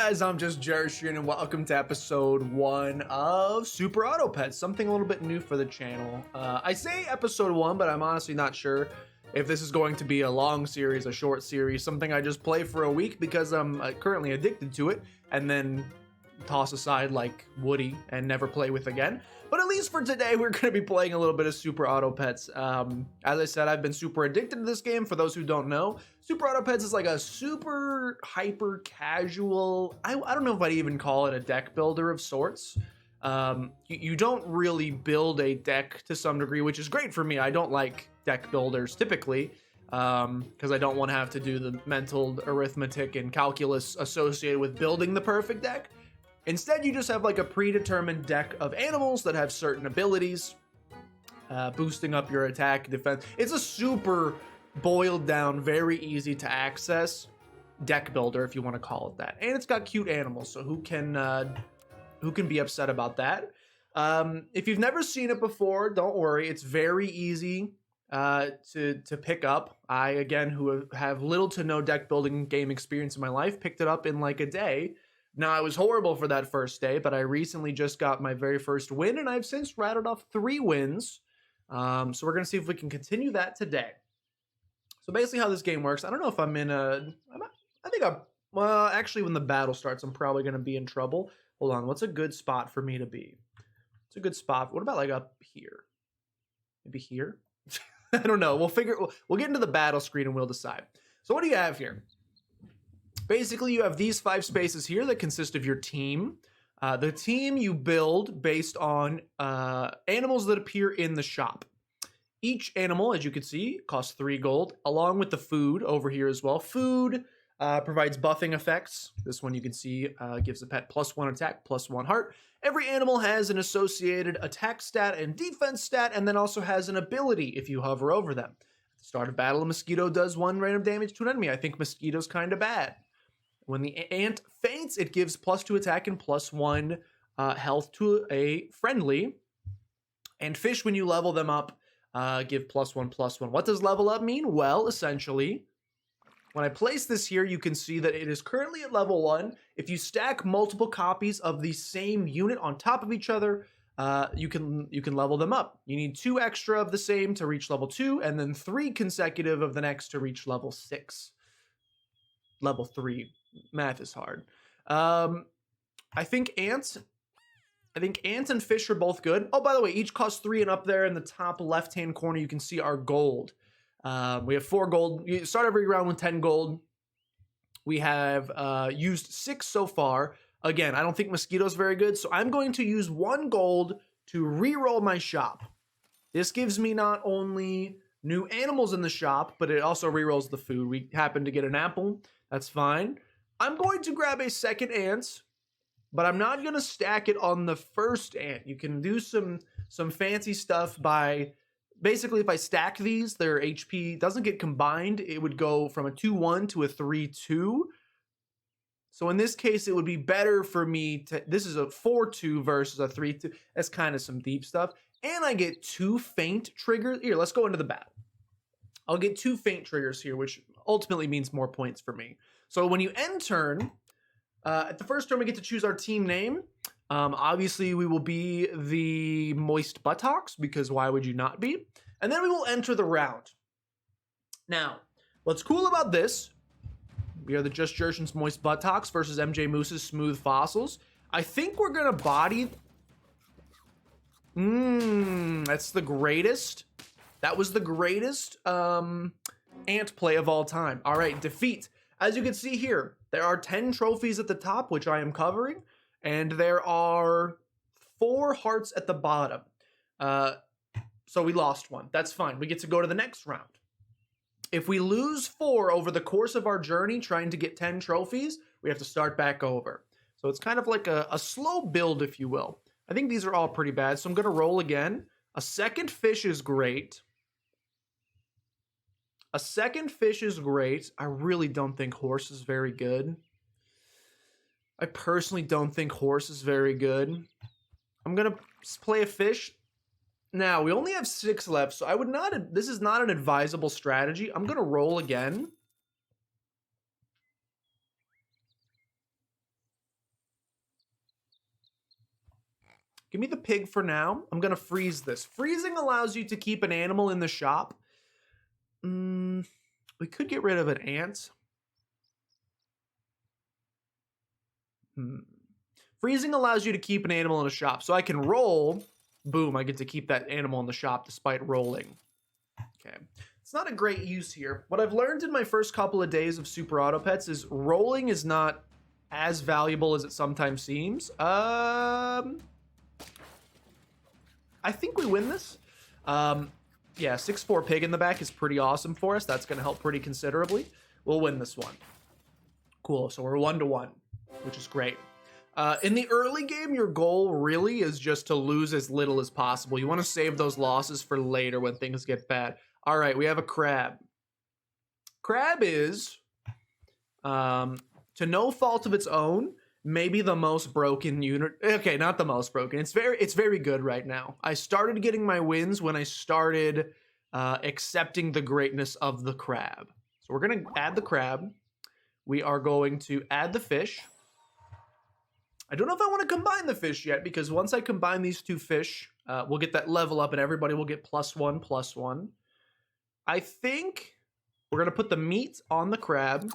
guys, I'm just Jershin, and welcome to episode 1 of Super Auto Pets, something a little bit new for the channel. I say episode 1, but I'm honestly not sure if this is going to be a long series, a short series, something I just play for a week because I'm currently addicted to it, and then toss aside like Woody and never play with again. But at least for today, we're going to be playing a little bit of Super Auto Pets. As I said, I've been super addicted to this game. For those who don't know, Super Auto Pets is like a super hyper casual, I don't know if I'd even call it a deck builder of sorts. You don't really build a deck to some degree, which is great for me. I don't like deck builders typically because I don't want to have to do the mental arithmetic and calculus associated with building the perfect deck. Instead, you just have like a predetermined deck of animals that have certain abilities, boosting up your attack, defense. It's a super boiled down, very easy to access deck builder, if you want to call it that. And it's got cute animals, so who can be upset about that? If you've never seen it before, don't worry. It's very easy to pick up. I, again, who have little to no deck building game experience in my life, picked it up in like a day. Now, I was horrible for that first day, but I recently just got my very first win, and I've since rattled off 3 wins. So we're going to see if we can continue that today. So basically how this game works, I don't know if I'm in well, actually when the battle starts, I'm probably going to be in trouble. Hold on, what's a good spot for me to be? It's a good spot. What about like up here? Maybe here? I don't know. We'll get into the battle screen and we'll decide. So what do you have here? Basically, you have these 5 spaces here that consist of your team. The team you build based on animals that appear in the shop. Each animal, as you can see, costs 3 gold, along with the food over here as well. Food provides buffing effects. This one you can see gives the pet +1 attack, +1 heart. Every animal has an associated attack stat and defense stat, and then also has an ability if you hover over them. At the start of battle, a mosquito does 1 random damage to an enemy. I think mosquito's kind of bad. When the ant faints, it gives +2 attack and +1 health to a friendly. And fish, when you level them up, give +1/+1. What does level up mean? Well, essentially, when I place this here, you can see that it is currently at level 1. If you stack multiple copies of the same unit on top of each other, you can level them up. You need 2 extra of the same to reach level 2, and then 3 consecutive of the next to reach level 6. Level 3. Math is hard. I think ants and fish are both good. Oh, by the way, each costs 3, and up there in the top left-hand corner, you can see our gold. We have 4 gold. You start every round with 10 gold. We have used 6 so far. Again, I don't think mosquito's very good, so I'm going to use 1 gold to re-roll my shop. This gives me not only new animals in the shop, but it also re-rolls the food. We happen to get an apple. That's fine. I'm going to grab a second ant, but I'm not going to stack it on the first ant. You can do some fancy stuff by, basically if I stack these, their HP doesn't get combined. It would go from a 2-1 to a 3-2. So in this case, it would be better for me to, this is a 4-2 versus a 3-2. That's kind of some deep stuff. And I get 2 feint triggers. Here, let's go into the battle. I'll get 2 feint triggers here, which ultimately means more points for me. So when you end turn, at the first turn, we get to choose our team name. Obviously, we will be the Moist Buttocks, because why would you not be? And then we will enter the round. Now, what's cool about this, we are the Just Jershin's Moist Buttocks versus MJ Moose's Smooth Fossils. I think we're going to body... that's the greatest. That was the greatest ant play of all time. All right, defeat. As you can see here, there are 10 trophies at the top, which I am covering, and there are 4 hearts at the bottom. So we lost 1. That's fine. We get to go to the next round. If we lose 4 over the course of our journey trying to get 10 trophies, we have to start back over. So it's kind of like a slow build, if you will. I think these are all pretty bad, so I'm going to roll again. A second fish is great. A second fish is great. I really don't think horse is very good. I personally don't think horse is very good. I'm going to play a fish. Now, we only have 6 left, so I would not... This is not an advisable strategy. I'm going to roll again. Give me the pig for now. I'm going to freeze this. Freezing allows you to keep an animal in the shop. We could get rid of an ant. Freezing allows you to keep an animal in a shop. So I can roll. Boom, I get to keep that animal in the shop despite rolling. Okay. It's not a great use here. What I've learned in my first couple of days of Super Auto Pets is rolling is not as valuable as it sometimes seems. I think we win this. Yeah, 6-4 pig in the back is pretty awesome for us. That's going to help pretty considerably. We'll win this one. Cool, so we're 1-1, which is great. In the early game, your goal really is just to lose as little as possible. You want to save those losses for later when things get bad. All right, we have a crab. Crab is, to no fault of its own, maybe the most broken unit. Okay, not the most broken. It's very good right now. I started getting my wins when I started accepting the greatness of the crab. So we're going to add the crab. We are going to add the fish. I don't know if I want to combine the fish yet, because once I combine these two fish, we'll get that level up and everybody will get +1/+1. I think we're going to put the meat on the crab.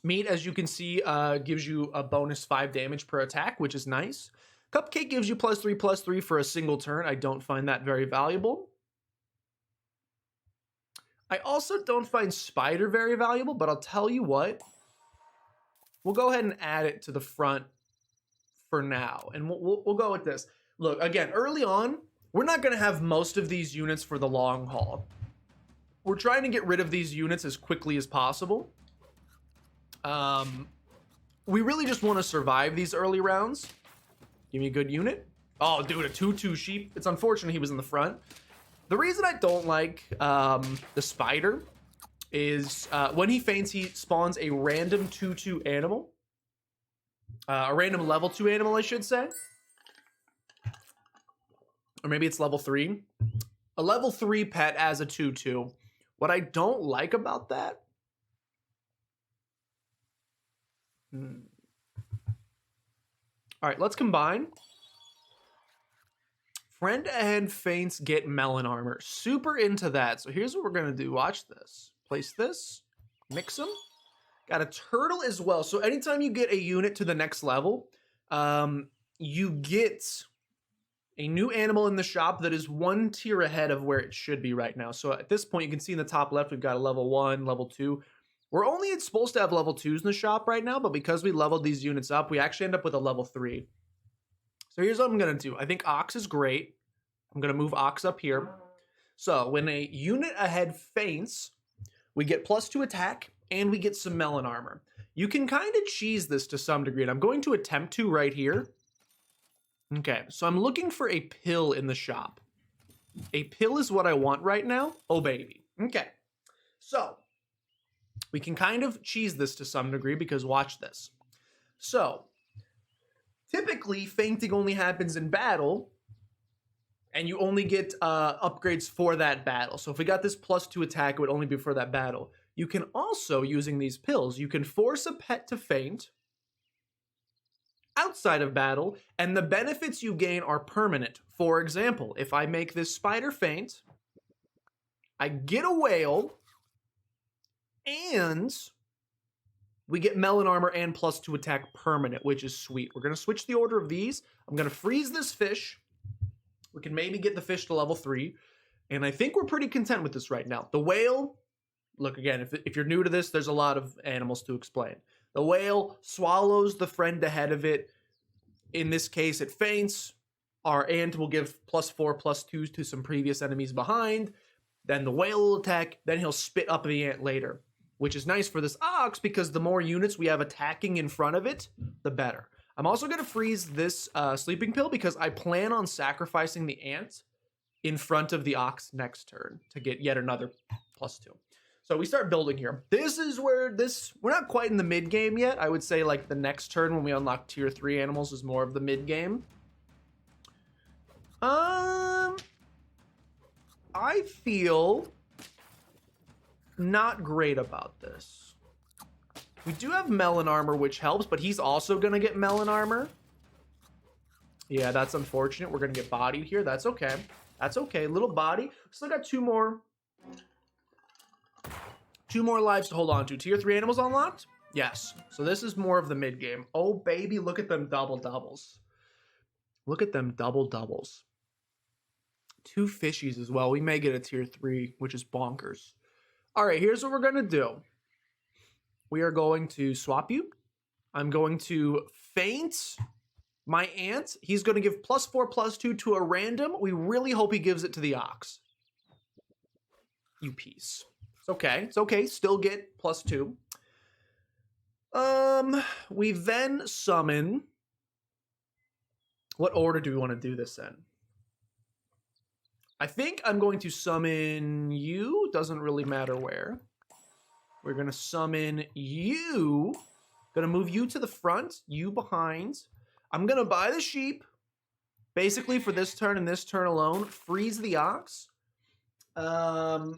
Meat, as you can see, gives you a bonus 5 damage per attack, which is nice. Cupcake gives you +3/+3 for a single turn. I don't find that very valuable. I also don't find Spider very valuable, but I'll tell you what. We'll go ahead and add it to the front for now, and we'll go with this. Look, again, early on, we're not going to have most of these units for the long haul. We're trying to get rid of these units as quickly as possible. We really just want to survive these early rounds. Give me a good unit. Oh, dude, a 2/2 sheep. It's unfortunate he was in the front. The reason I don't like the spider is when he faints, he spawns a random 2/2 animal. A random level 2 animal, I should say. Or maybe it's level 3. A level 3 pet as a 2/2. What I don't like about that... All right, let's combine. Friend ahead faints, get melon armor. Super into that. So here's what we're going to do. Watch this. Place this. Mix them. Got a turtle as well. So anytime you get a unit to the next level, you get a new animal in the shop that is 1 tier ahead of where it should be right now. So at this point, you can see in the top left, we've got a level 1, level 2. We're only supposed to have level 2s in the shop right now, but because we leveled these units up, we actually end up with a level 3. So here's what I'm going to do. I think Ox is great. I'm going to move Ox up here. So when a unit ahead faints, we get +2 attack, and we get some melon armor. You can kind of cheese this to some degree, and I'm going to attempt to right here. Okay, so I'm looking for a pill in the shop. A pill is what I want right now. Oh, baby. Okay, so we can kind of cheese this to some degree because watch this. So typically, fainting only happens in battle, and you only get upgrades for that battle. So if we got this +2 attack, it would only be for that battle. You can also, using these pills, you can force a pet to faint outside of battle, and the benefits you gain are permanent. For example, if I make this spider faint, I get a whale, and we get melon armor and +2 attack permanent, which is sweet. We're going to switch the order of these. I'm going to freeze this fish. We can maybe get the fish to level 3, and I think we're pretty content with this right now. The whale, look, again, if you're new to this, there's a lot of animals to explain. The whale swallows the friend ahead of it. In this case, it faints. Our ant will give +4/+2s to some previous enemies behind. Then the whale will attack. Then he'll spit up the ant later, which is nice for this ox because the more units we have attacking in front of it, the better. I'm also going to freeze this sleeping pill because I plan on sacrificing the ant in front of the ox next turn to get yet another +2. So we start building here. This is where we're not quite in the mid game yet. I would say like the next turn when we unlock tier 3 animals is more of the mid game. I feel not great about this. We do have melon armor, which helps, but he's also gonna get melon armor. Yeah, that's unfortunate. We're going to get bodied here. That's okay. That's okay. Little body. Still got two more lives to hold on to. Tier 3 animals unlocked? Yes. So this is more of the mid game. Oh, baby, look at them double doubles. Look at them double doubles. 2 fishies as well. We may get a tier 3, which is bonkers. All right, here's what we're going to do. We are going to swap you. I'm going to feint my ant. He's going to give +4/+2 to a random. We really hope he gives it to the ox. You piece. It's okay. It's okay. Still get +2. We then summon. What order do we want to do this in? I think I'm going to summon you. Doesn't really matter where. We're going to summon you. Going to move you to the front, you behind. I'm going to buy the sheep. Basically, for this turn and this turn alone, freeze the ox. And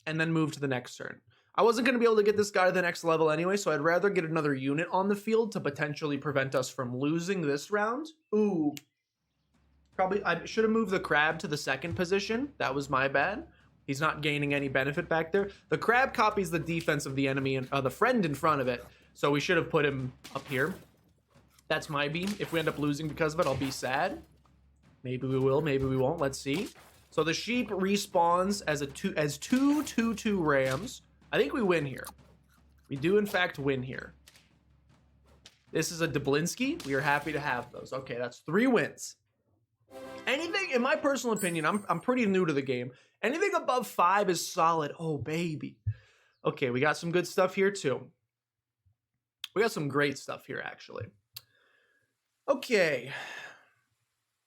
then move to the next turn. I wasn't going to be able to get this guy to the next level anyway, so I'd rather get another unit on the field to potentially prevent us from losing this round. Ooh. Probably, I should have moved the crab to the second position. That was my bad. He's not gaining any benefit back there. The crab copies the defense of the enemy and the friend in front of it. So we should have put him up here. That's my beam. If we end up losing because of it, I'll be sad. Maybe we will, maybe we won't. Let's see. So the sheep respawns as two 2/2 rams. I think we win here. We do in fact win here. This is a Dublinsky. We are happy to have those. Okay, that's 3 wins. Anything, in my personal opinion, I'm pretty new to the game. Anything above 5 is solid. Oh, baby. Okay, we got some good stuff here, too. We got some great stuff here, actually. Okay.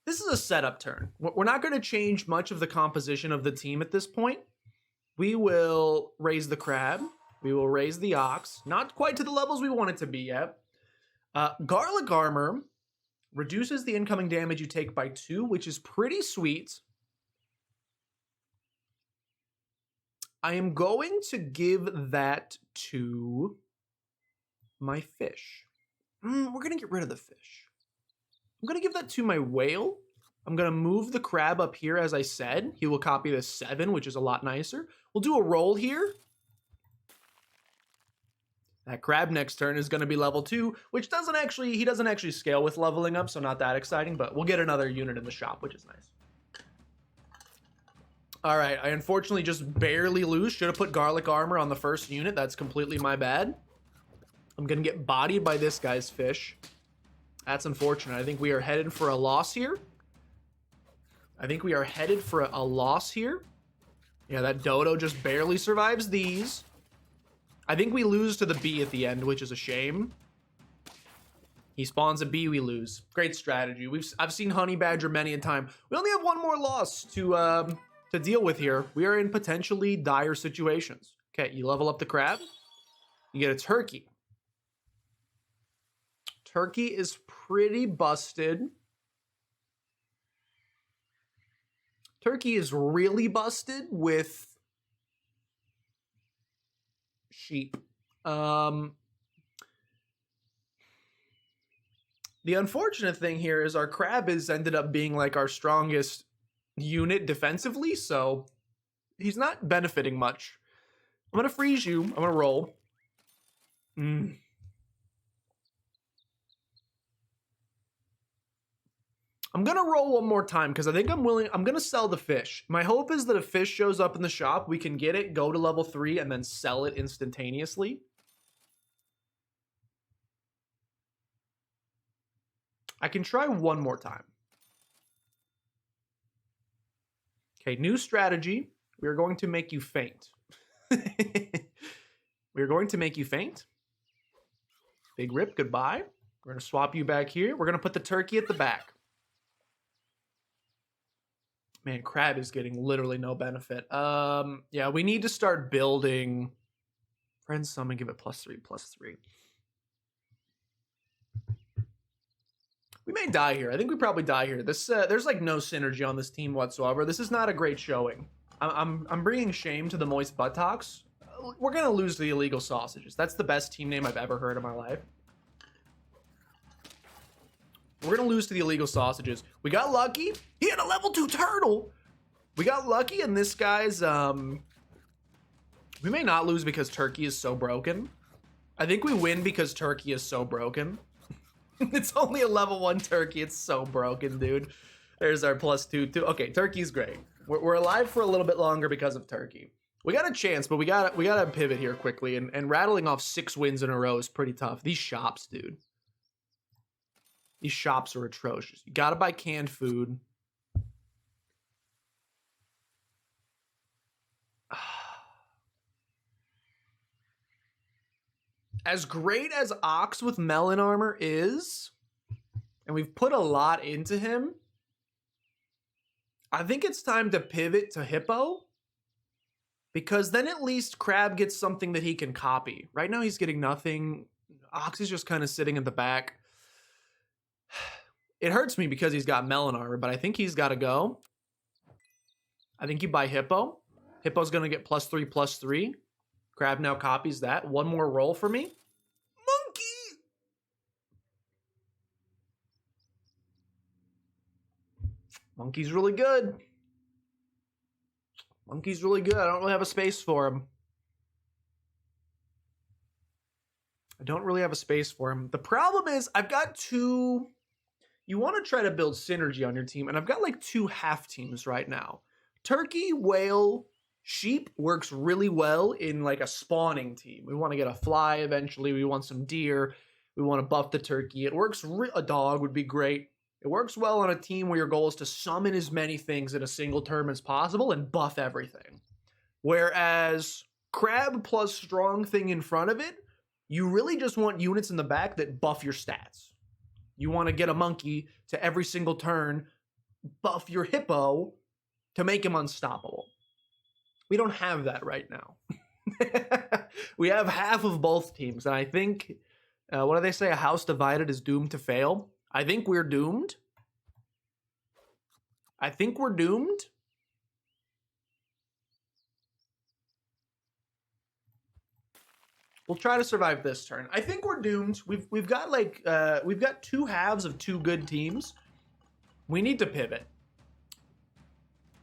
This is a setup turn. We're not going to change much of the composition of the team at this point. We will raise the crab. We will raise the ox. Not quite to the levels we want it to be yet. Garlic armor reduces the incoming damage you take by 2, which is pretty sweet. I am going to give that to my fish. We're going to get rid of the fish. I'm going to give that to my whale. I'm going to move the crab up here, as I said. He will copy the 7, which is a lot nicer. We'll do a roll here. That crab next turn is going to be level 2, which he doesn't actually scale with leveling up, so not that exciting, but we'll get another unit in the shop, which is nice. All right, I unfortunately just barely lose. Should have put garlic armor on the first unit. That's completely my bad. I'm going to get bodied by this guy's fish. That's unfortunate. I think we are headed for a loss here. Yeah, that dodo just barely survives these. I think we lose to the bee at the end, which is a shame. He spawns a bee, we lose. Great strategy. I've seen honey badger many a time. We only have one more loss to deal with here. We are in potentially dire situations. Okay, you level up the crab. You get a turkey. Turkey is pretty busted. Turkey is really busted with sheep. The unfortunate thing here is our crab has ended up being like our strongest unit defensively, so he's not benefiting much. I'm gonna freeze you. I'm gonna roll. I'm gonna roll one more time because I think I'm gonna sell the fish. My hope is that a fish shows up in the shop, we can get it, go to level 3, and then sell it instantaneously. I can try one more time. Okay, new strategy. We are going to make you faint. We are going to make you faint. Big rip, goodbye. We're gonna swap you back here. We're gonna put the turkey at the back. Man, crab is getting literally no benefit. Yeah, we need to start building. Friend summon, give it +3/+3. We may die here. I think we probably die here. This there's like no synergy on this team whatsoever. This is not a great showing. I'm bringing shame to the moist buttocks. We're gonna lose to the illegal sausages. That's the best team name I've ever heard in my life. We're gonna lose to the illegal sausages. We got lucky. He had a level 2 turtle. We got lucky, and this guy's we may not lose because turkey is so broken. I think we win because turkey is so broken. It's only a level 1 turkey. It's so broken, dude. There's our +2 too. Okay, turkey's great. We're alive for a little bit longer because of turkey. We got a chance, but we gotta pivot here quickly, and rattling off 6 wins in a row is pretty tough. These shops, dude. These shops are atrocious. You gotta buy canned food. As great as Ox with melon armor is, and we've put a lot into him, I think it's time to pivot to Hippo, because then at least Crab gets something that he can copy. Right now he's getting nothing. Ox is just kind of sitting in the back. It hurts me because he's got melon armor, but I think he's got to go. I think you buy Hippo. Hippo's going to get +3/+3. Crab now copies that. One more roll for me. Monkey! Monkey's really good. Monkey's really good. I don't really have a space for him. The problem is I've got 2... You want to try to build synergy on your team, and I've got like 2 half teams right now. Turkey, whale, sheep works really well in like a spawning team. We want to get a fly eventually. We want some deer. We want to buff the turkey. It works. A dog would be great. It works well on a team where your goal is to summon as many things in a single turn as possible and buff everything. Whereas crab plus strong thing in front of it, you really just want units in the back that buff your stats. You want to get a monkey to every single turn, buff your hippo to make him unstoppable. We don't have that right now. We have half of both teams, and I think, what do they say? A house divided is doomed to fail. I think we're doomed. We'll try to survive this turn. I think we're doomed. We've got like we've got 2 halves of 2 good teams. We need to pivot.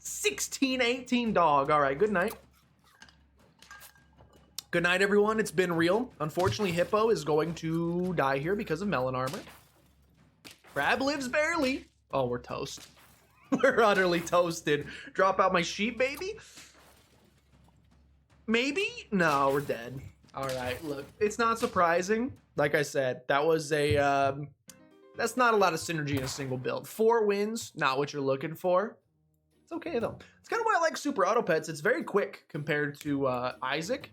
16-18 dog. All right, good night. Good night, everyone. It's been real. Unfortunately, Hippo is going to die here because of melon armor. Crab lives barely. Oh, we're toast. We're utterly toasted. Drop out my sheep, baby. Maybe? No, we're dead. All right, look, it's not surprising. Like I said, that was a, that's not a lot of synergy in a single build. 4 wins, not what you're looking for. It's okay, though. It's kind of why I like Super Auto Pets. It's very quick compared to Isaac.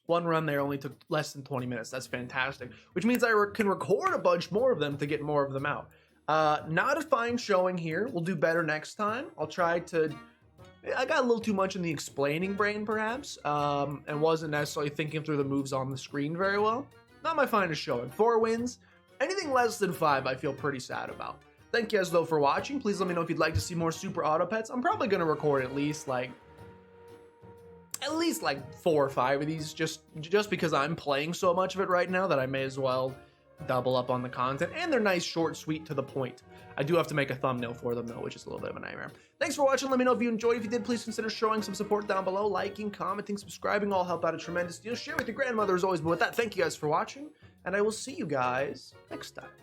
1 run there only took less than 20 minutes. That's fantastic, which means I can record a bunch more of them to get more of them out. Not a fine showing here. We'll do better next time. I'll try to... I got a little too much in the explaining brain, perhaps, and wasn't necessarily thinking through the moves on the screen very well. Not my finest showing. 4 wins. Anything less than 5, I feel pretty sad about. Thank you guys, though, for watching. Please let me know if you'd like to see more Super Auto Pets. I'm probably going to record at least like 4 or 5 of these, just because I'm playing so much of it right now that I may as well double up on the content. And they're nice, short, sweet, to the point. I do have to make a thumbnail for them, though, which is a little bit of a nightmare. Thanks for watching. Let me know if you enjoyed. If you did, please consider showing some support down below. Liking, commenting, subscribing, all help out a tremendous deal. Share with your grandmother as always. But with that, thank you guys for watching, and I will see you guys next time.